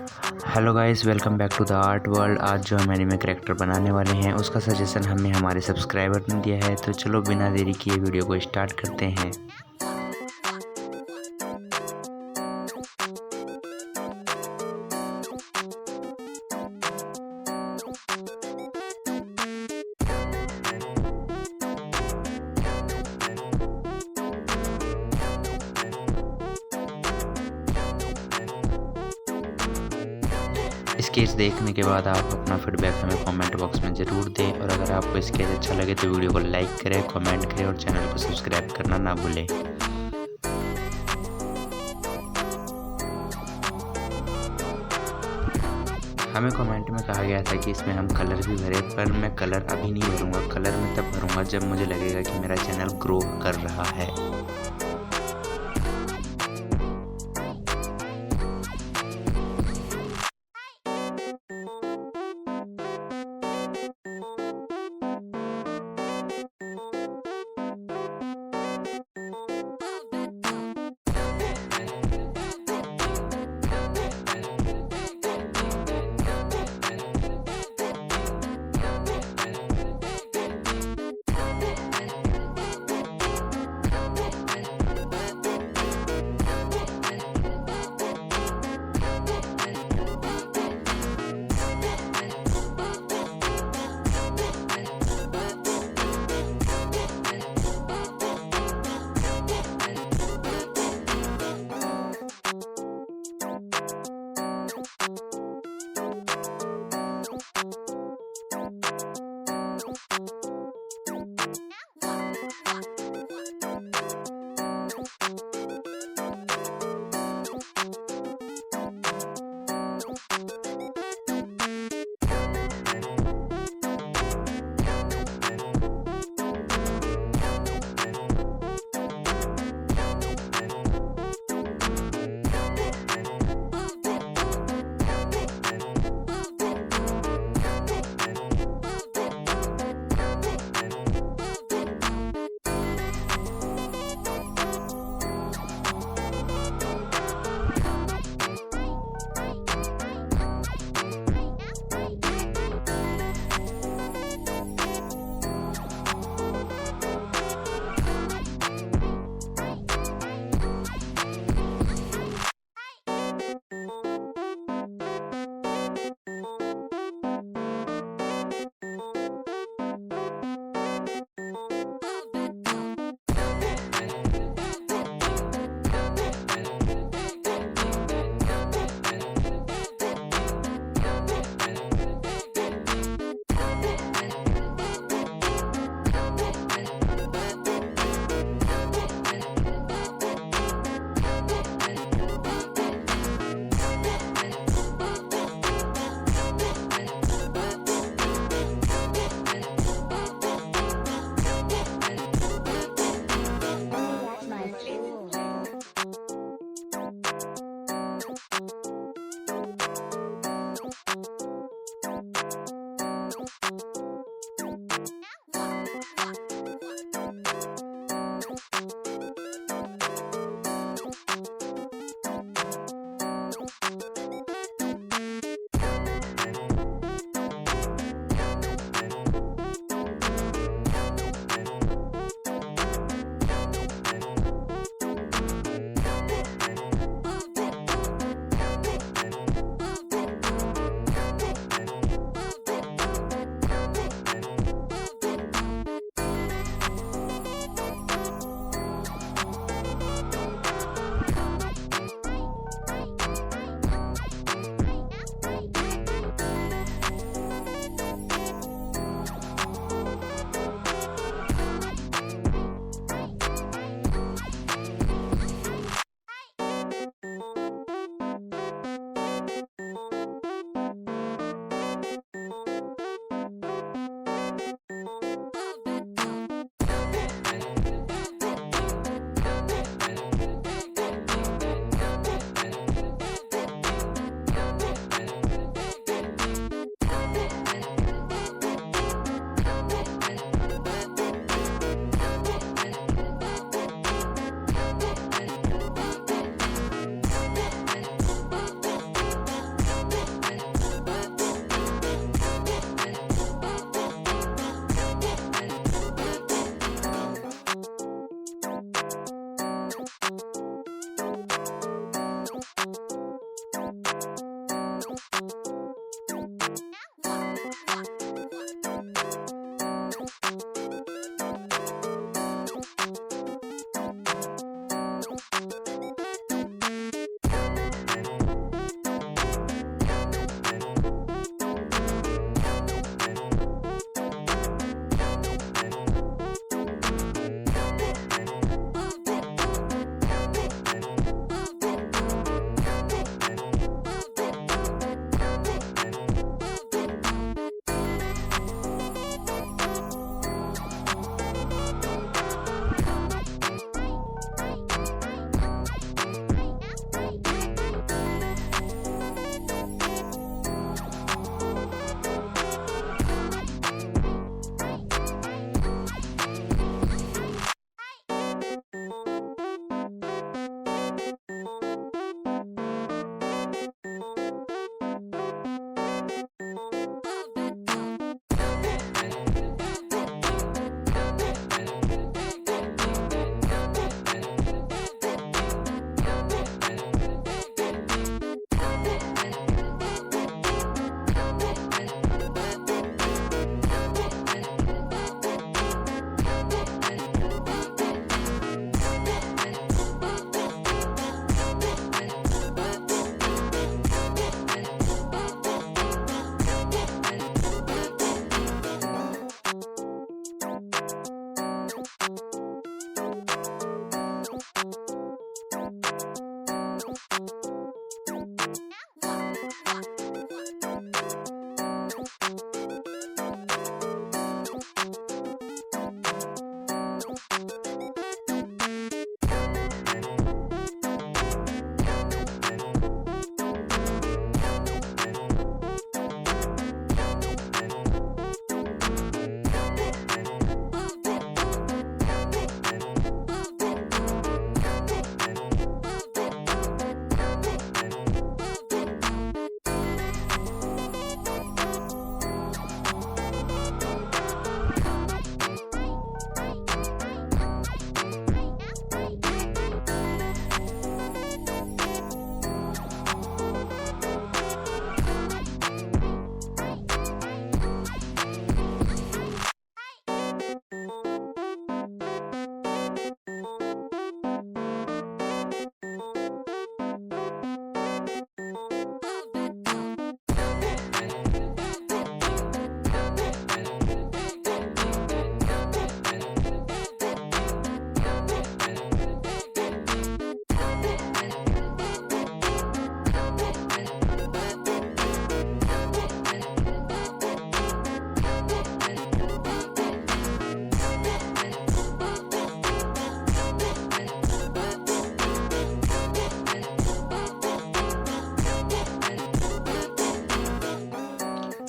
Hello guys, welcome back to the art world. आज जो हम एनिमे कैरेक्टर बनाने वाले हैं उसका सजेशन हमें हमारे सब्सक्राइबर ने दिया है, तो चलो बिना देरी किए वीडियो को स्टार्ट करते हैं। स्केच देखने के बाद आप अपना फीडबैक हमें कमेंट बॉक्स में ज़रूर दें, और अगर आपको स्केच अच्छा लगे तो वीडियो को लाइक करें, कमेंट करें और चैनल को सब्सक्राइब करना ना भूलें। हमें कमेंट में कहा गया था कि इसमें हम कलर भी भरें, पर मैं कलर अभी नहीं भरूंगा। कलर मैं तब भरूंगा जब मुझे लगेगा कि मेरा चैनल ग्रो कर रहा है।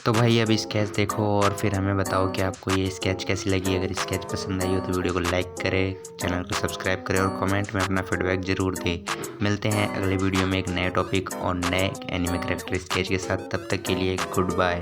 तो भाई अब स्केच देखो और फिर हमें बताओ कि आपको ये स्केच कैसी लगी। अगर स्केच पसंद आई हो तो वीडियो को लाइक करें, चैनल को सब्सक्राइब करें और कमेंट में अपना फीडबैक ज़रूर दें। मिलते हैं अगले वीडियो में एक नए टॉपिक और नए एनिमे कैरेक्टर स्केच के साथ। तब तक के लिए गुड बाय।